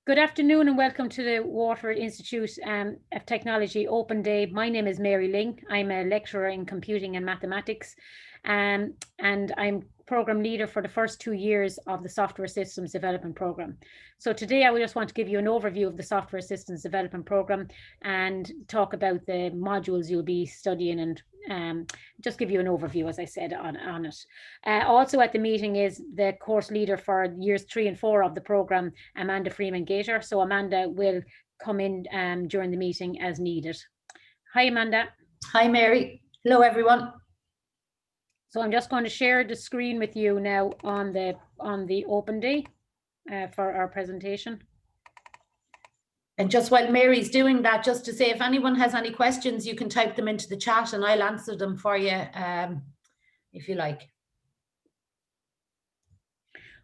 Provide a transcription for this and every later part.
Good afternoon and welcome to the Waterford Institute of Technology Open Day. My name is Mary Ling. I'm a lecturer in computing and mathematics, and I'm program leader for the first 2 years of the Software Systems Development Program. So today I just want to give you an overview of the Software Systems Development Program and talk about the modules you'll be studying and just give you an overview, as I said, on it. Also at the meeting is the course leader for years 3 and 4 of the program, Amanda Freeman-Gator. So Amanda will come in during the meeting as needed. Hi, Amanda. Hi, Mary. Hello, everyone. So I'm just going to share the screen with you now on the open day for our presentation. And just while Mary's doing that, just to say, if anyone has any questions, you can type them into the chat and I'll answer them for you if you like.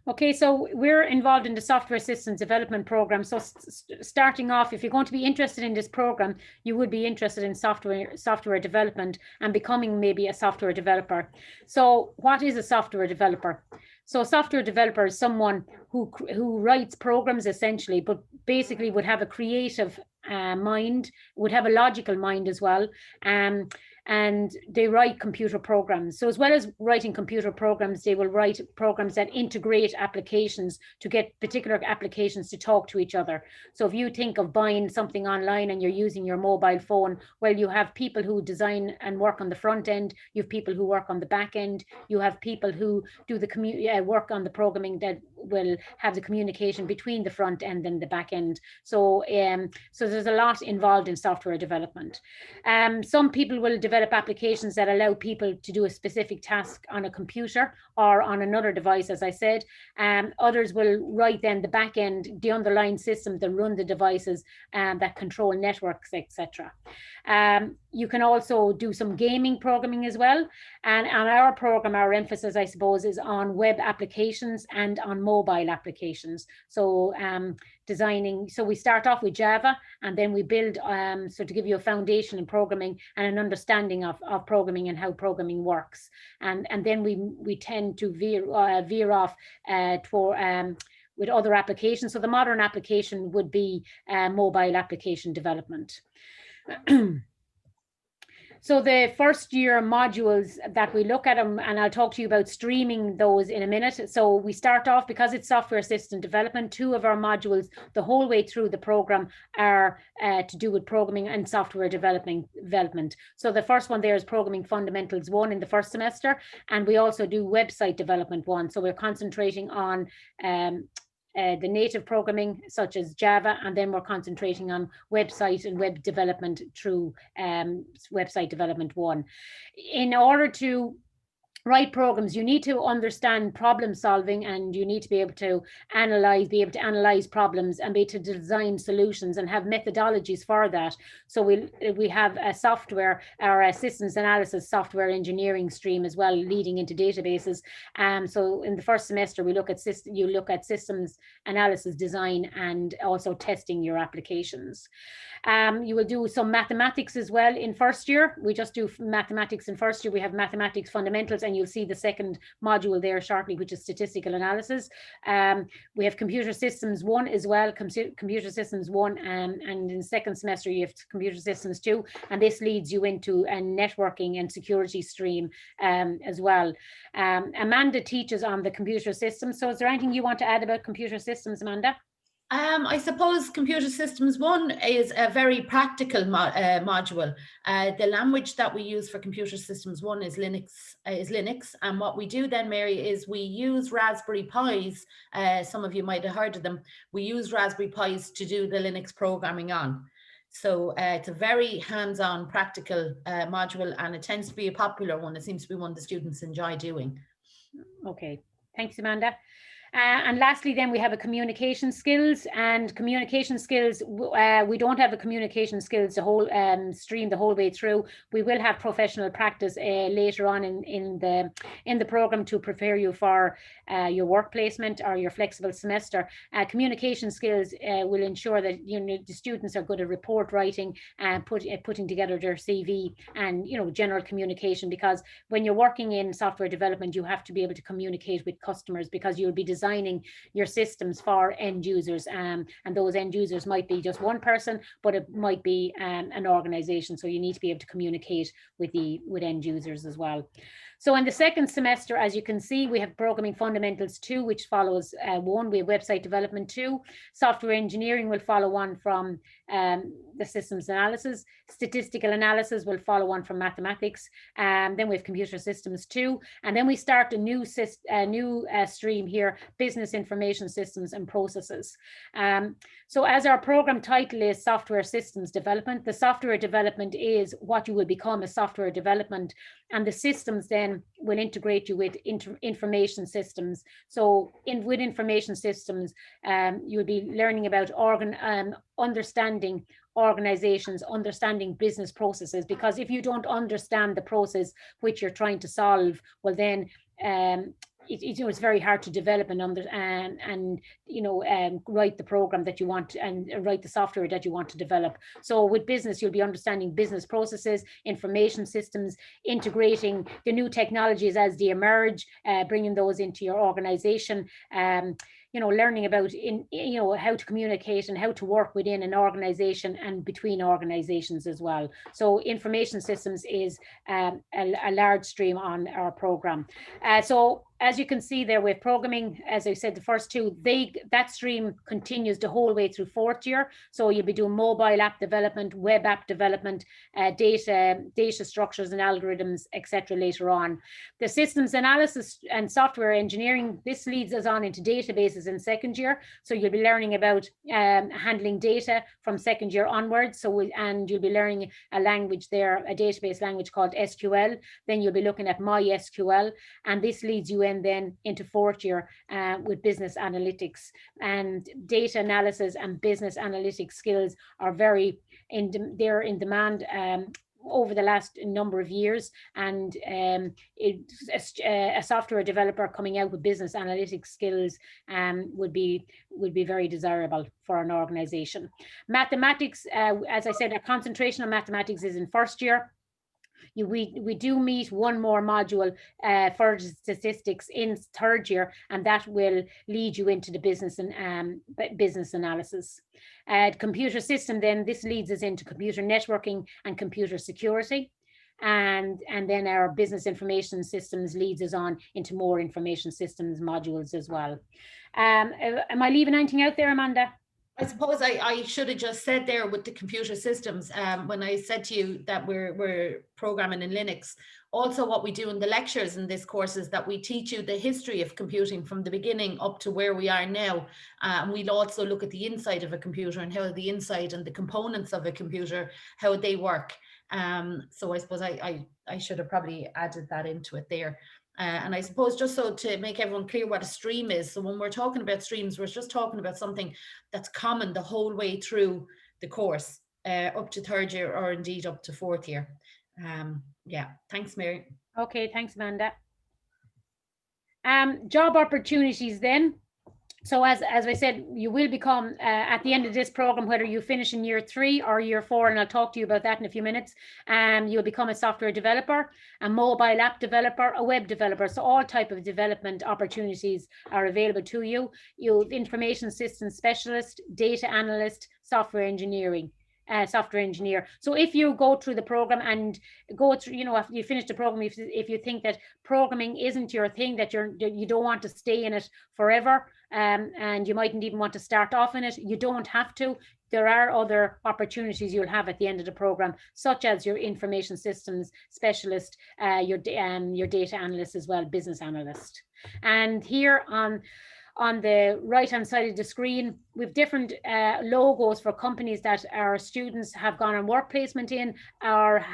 Okay, so we're involved in the Software Systems Development Program. So starting off, if you're going to be interested in this program, you would be interested in software development and becoming maybe a software developer. So what is a software developer? So a software developer is someone who writes programs essentially, but basically would have a creative mind, would have a logical mind as well. And they write computer programs. So as well as writing computer programs, they will write programs that integrate applications to get particular applications to talk to each other. So if you think of buying something online and you're using your mobile phone, well, you have people who design and work on the front end, you have people who work on the back end, you have people who do the work on the programming that will have the communication between the front end and the back end. So so there's a lot involved in software development. Some people will develop applications that allow people to do a specific task on a computer or on another device, as I said. Others will write then the back end, the underlying systems that run the devices that control networks, etc. You can also do some gaming programming as well. And on our program, our emphasis, I suppose, is on web applications and on mobile applications. So designing, so we start off with Java and then we build, so to give you a foundation in programming and an understanding of programming and how programming works. And then we tend to veer off with other applications. So the modern application would be mobile application development. So the first year modules that we look at them, and I'll talk to you about streaming those in a minute. So we start off, because it's software system development, 2 of our modules the whole way through the program are to do with programming and software development. So the first one there is Programming Fundamentals 1 in the first semester, and we also do Website Development 1. So we're concentrating on the native programming such as Java, and then we're concentrating on website and web development through Website Development 1. In order to write programs, you need to understand problem solving, and you need to be able to analyze problems and be able to design solutions and have methodologies for that. So we have a software or a systems analysis software engineering stream as well, leading into databases. So in the first semester, you look at systems analysis, design, and also testing your applications. You will do some mathematics as well in first year. We just do mathematics in first year. We have mathematics fundamentals, and you'll see the second module there shortly, which is statistical analysis. We have computer systems 1 as well, computer systems 1, and in the second semester you have computer systems 2, and this leads you into a networking and security stream as well. Amanda teaches on the computer systems. So is there anything you want to add about computer systems, Amanda? I suppose Computer Systems 1 is a very practical module. The language that we use for Computer Systems 1 is Linux. And what we do then, Mary, is we use Raspberry Pis. Some of you might have heard of them. We use Raspberry Pis to do the Linux programming on. So it's a very hands-on practical module, and it tends to be a popular one. It seems to be one the students enjoy doing. Okay, thanks, Amanda. And lastly, then we have a communication skills, and communication skills. We don't have a communication skills the whole stream the whole way through. We will have professional practice later on in the program to prepare you for your work placement or your flexible semester. Communication skills will ensure that the students are good at report writing and putting together their CV and general communication, because when you're working in software development, you have to be able to communicate with customers, because you'll be designing designing your systems for end users, and those end users might be just one person, but it might be an organization. So you need to be able to communicate with end users as well. So in the second semester, as you can see, we have Programming Fundamentals 2, which follows 1. We have Website Development 2. Software Engineering will follow on from the Systems Analysis. Statistical Analysis will follow on from Mathematics. Then we have Computer Systems 2. And then we start a new stream here, Business Information Systems and Processes. So as our program title is Software Systems Development, the software development is what you will become as software development, and the systems then will integrate you with information systems. So with information systems, you'll be learning about understanding organizations, understanding business processes, because if you don't understand the process which you're trying to solve, well then it's very hard to develop and write the program that you want and write the software that you want to develop. So with business, you'll be understanding business processes, information systems, integrating the new technologies as they emerge, bringing those into your organization. Learning about how to communicate and how to work within an organization and between organizations as well. So information systems is a large stream on our program. So as you can see there with programming, as I said, the first two, that stream continues the whole way through 4th year. So you'll be doing mobile app development, web app development, data structures and algorithms, etc. later on. The systems analysis and software engineering, this leads us on into databases in 2nd year. So you'll be learning about handling data from 2nd year onwards. And you'll be learning a language there, a database language called SQL. Then you'll be looking at MySQL, and this leads you then into 4th year with business analytics. And data analysis and business analytics skills are they're in demand over the last number of years, and a software developer coming out with business analytics skills would be very desirable for an organization. Mathematics, as I said, our concentration on mathematics is in 1st year. We do meet one more module for statistics in 3rd year, and that will lead you into the business and business analysis. Computer system, then this leads us into computer networking and computer security. And then our business information systems leads us on into more information systems modules as well. Am I leaving anything out there, Amanda? I suppose I should have just said there with the computer systems, when I said to you that we're programming in Linux. Also, what we do in the lectures in this course is that we teach you the history of computing from the beginning up to where we are now. And we'll also look at the inside of a computer and how the inside and the components of a computer, how they work. So I suppose I should have probably added that into it there. And I suppose just so to make everyone clear what a stream is. So when we're talking about streams, we're just talking about something that's common the whole way through the course, up to 3rd year or indeed up to 4th year. Yeah, thanks, Mary. Okay, thanks, Amanda. Job opportunities then. So as I said, you will become, at the end of this program, whether you finish in year 3 or year 4, and I'll talk to you about that in a few minutes, you'll become a software developer, a mobile app developer, a web developer. So all type of development opportunities are available to you. You'll information systems specialist, data analyst, software engineer. So if you go through the program and go through, after you finish the program, if you think that programming isn't your thing, that you don't want to stay in it forever, and you mightn't even want to start off in it, you don't have to. There are other opportunities you'll have at the end of the program, such as your information systems specialist, your data analyst as well, business analyst. And here on the right hand side of the screen, we've different logos for companies that our students have gone on work placement in, or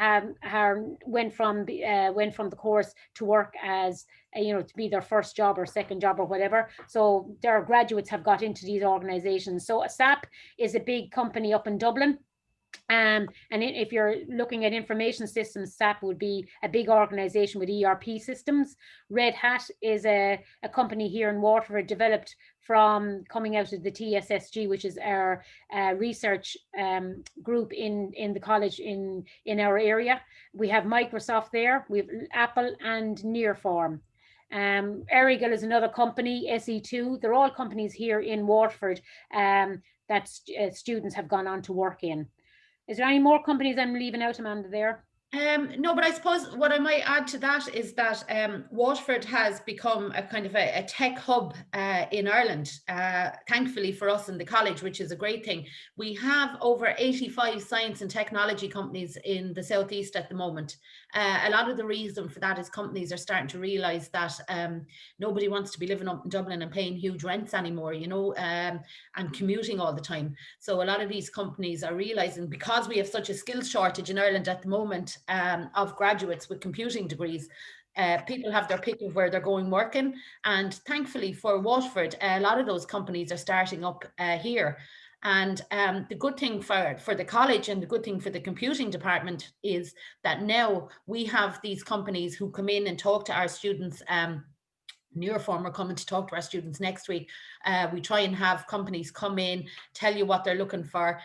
went from the course to work as to be their first job or second job or whatever. So their graduates have got into these organizations. So SAP is a big company up in Dublin. And if you're looking at information systems, SAP would be a big organization with ERP systems. Red Hat is a company here in Waterford, developed from coming out of the TSSG, which is our research group in the college in our area. We have Microsoft there, we have Apple and Nearform. Errigal is another company, SE2. They're all companies here in Waterford that students have gone on to work in. Is there any more companies I'm leaving out, Amanda, there? No, but I suppose what I might add to that is that Waterford has become a kind of a tech hub in Ireland, thankfully for us in the college, which is a great thing. We have over 85 science and technology companies in the southeast at the moment. A lot of the reason for that is companies are starting to realise that nobody wants to be living up in Dublin and paying huge rents anymore, you know, and commuting all the time. So a lot of these companies are realising, because we have such a skills shortage in Ireland at the moment, of graduates with computing degrees, people have their pick of where they're going working. And thankfully for Waterford, a lot of those companies are starting up here. And the good thing for the college and the good thing for the computing department is that now we have these companies who come in and talk to our students. Neuroform are coming to talk to our students next week. We try and have companies come in, tell you what they're looking for,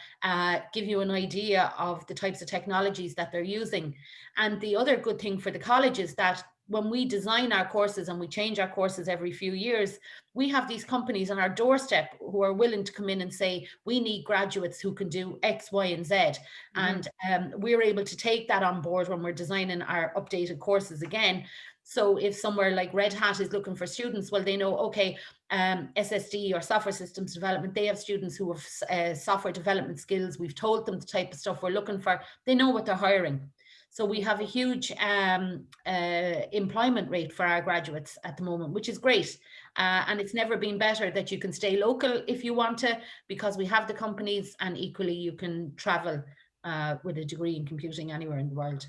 give you an idea of the types of technologies that they're using. And the other good thing for the college is that when we design our courses, and we change our courses every few years, we have these companies on our doorstep who are willing to come in and say, we need graduates who can do X, Y, and Z. Mm-hmm. And we're able to take that on board when we're designing our updated courses again. So if somewhere like Red Hat is looking for students, well, they know, okay, SSD or software systems development, they have students who have software development skills. We've told them the type of stuff we're looking for. They know what they're hiring. So we have a huge employment rate for our graduates at the moment, which is great. And it's never been better that you can stay local if you want to, because we have the companies, and equally you can travel with a degree in computing anywhere in the world.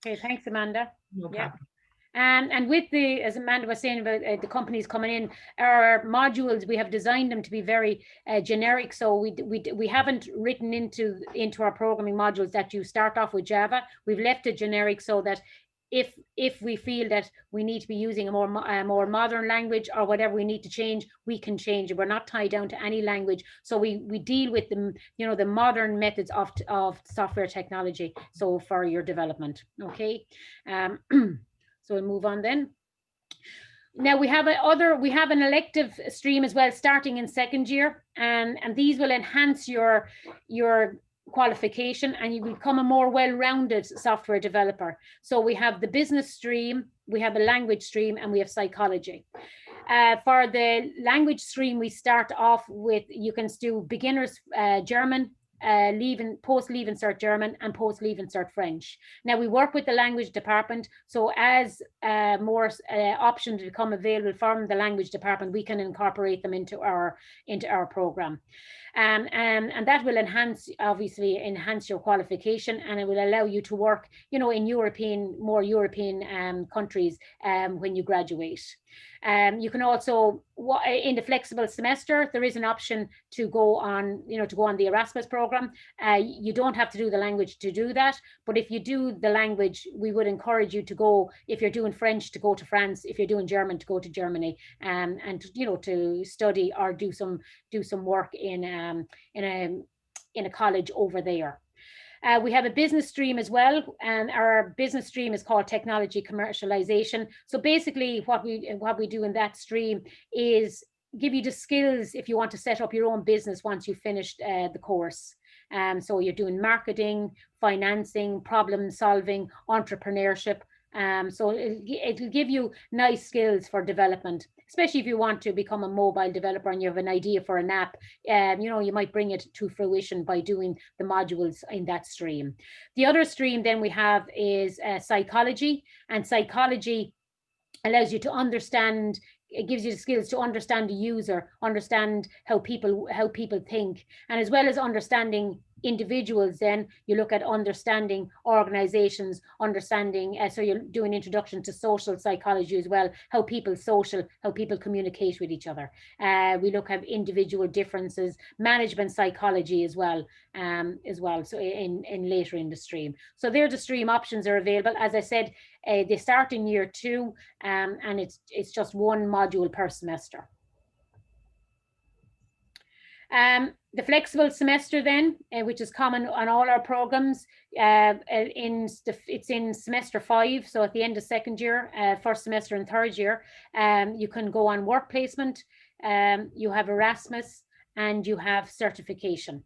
Okay, thanks, Amanda. No problem. And with the, as Amanda was saying about the companies coming in, our modules, we have designed them to be very generic. So we haven't written into our programming modules that you start off with Java. We've left it generic so that if we feel that we need to be using a more modern language or whatever we need to change, we can change it. We're not tied down to any language. So we deal with the, you know, the modern methods of software technology. So for your development, okay. So we'll move on then. Now we have an elective stream as well, starting in second year, and these will enhance your qualification, and you become a more well-rounded software developer. So we have the business stream, we have a language stream, and we have psychology. For the language stream, we start off with, you can do beginners German, post Leaving Cert German, and post Leaving Cert French. Now we work with the language department, so as more options become available from the language department, we can incorporate them into our program. And that will obviously enhance your qualification, and it will allow you to work, you know, in more European countries when you graduate. You can also, in the flexible semester, there is an option to go on the Erasmus program. You don't have to do the language to do that, but if you do the language, we would encourage you to go, if you're doing French, to go to France, if you're doing German, to go to Germany, and you know, to study or do some work in a college over there. We have a business stream as well, and our business stream is called Technology Commercialization. So basically what we do in that stream is give you the skills if you want to set up your own business once you've finished the course. So you're doing marketing, financing, problem solving, entrepreneurship. So it'll give you nice skills for development, especially if you want to become a mobile developer and you have an idea for an app. You know, you might bring it to fruition by doing the modules in that stream. The other stream then we have is psychology, and psychology allows you to understand. It gives you the skills to understand the user, understand how people think, and as well as understanding individuals, then you look at understanding organizations, understanding, so you're doing introduction to social psychology as well, how people communicate with each other. We look at individual differences, management psychology as well, so in later in the stream. So there the stream options are available. As I said, they start in year 2, and it's just one module per semester. The flexible semester then, which is common on all our programs, it's in semester 5, so at the end of second year, first semester and third year, you can go on work placement, you have Erasmus, and you have certification.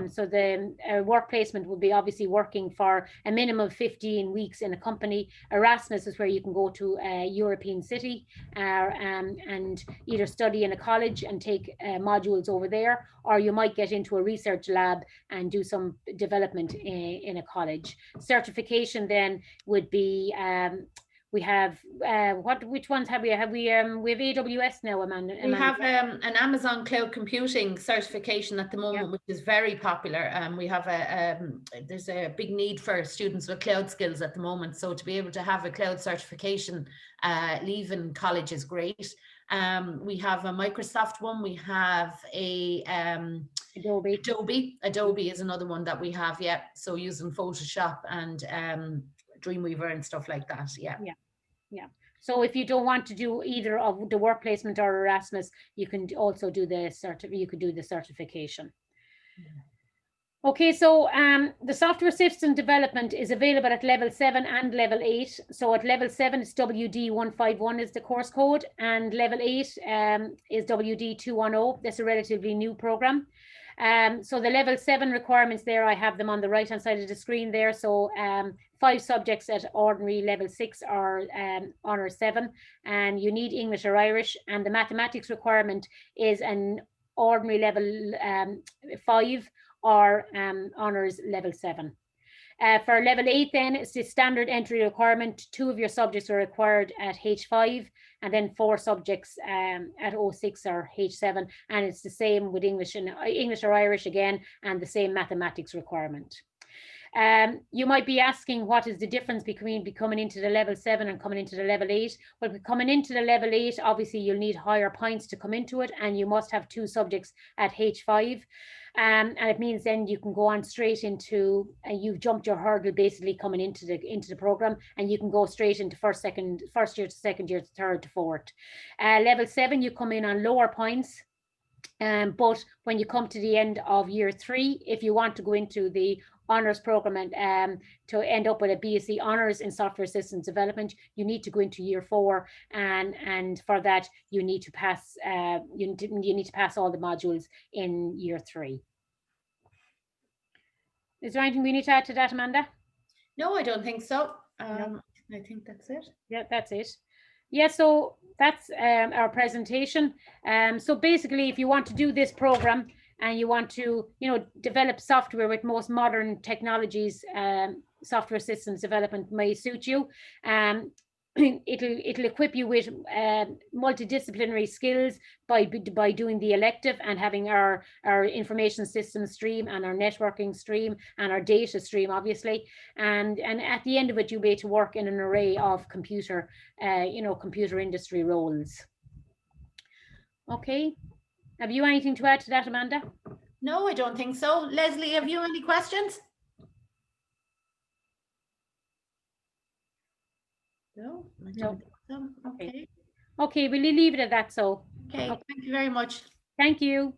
So the work placement will be obviously working for a minimum of 15 weeks in a company. Erasmus is where you can go to a European city and either study in a college and take modules over there, or you might get into a research lab and do some development in a college. Certification then would be we have which ones have we? We have AWS now, Amanda. We have an Amazon Cloud Computing certification at the moment, which is very popular. We have there's a big need for students with cloud skills at the moment. So to be able to have a cloud certification leaving college is great. We have a Microsoft one. We have a Adobe is another one that we have. Yeah. So using Photoshop and Dreamweaver and stuff like that. Yeah. So if you don't want to do either of the work placement or Erasmus, you can also do the certification. Okay, so the software system development is available at level 7 and level 8. So at level 7 it's WD151 is the course code, and level 8 is WD210. That's a relatively new program. So the level 7 requirements there, I have them on the right hand side of the screen there. So 5 subjects at ordinary level 6 or honor 7, and you need English or Irish, and the mathematics requirement is an ordinary level 5 or honors level 7. For level 8 then, it's the standard entry requirement. 2 of your subjects are required at H5, and then 4 subjects at O6 or H7, and it's the same with English or Irish again, and the same mathematics requirement. You might be asking, what is the difference between coming into the level 7 and coming into the level 8? Well, coming into the level 8, obviously you'll need higher points to come into it, and you must have 2 subjects at H5. And it means then you can go on straight into, you've jumped your hurdle basically coming into the program, and you can go straight into first year to second year to third to fourth. Level 7, you come in on lower points. But when you come to the end of year 3, if you want to go into the honours program and to end up with a BSc honours in software systems development, you need to go into year 4, and for that you need to pass you need to pass all the modules in year 3. Is there anything we need to add to that, Amanda? No, I don't think so. No. I think that's it. Yeah, that's it. Yeah, so that's our presentation. So basically, if you want to do this program and you want to, develop software with most modern technologies, software systems development may suit you. It'll equip you with multidisciplinary skills by doing the elective and having our information system stream and our networking stream and our data stream, obviously, and at the end of it you'll be able to work in an array of computer industry roles. Okay, have you anything to add to that, Amanda? No, I don't think so. Leslie, have you any questions? No, I don't think so. Okay. Okay, will you leave it at that? So okay, thank you very much. Thank you.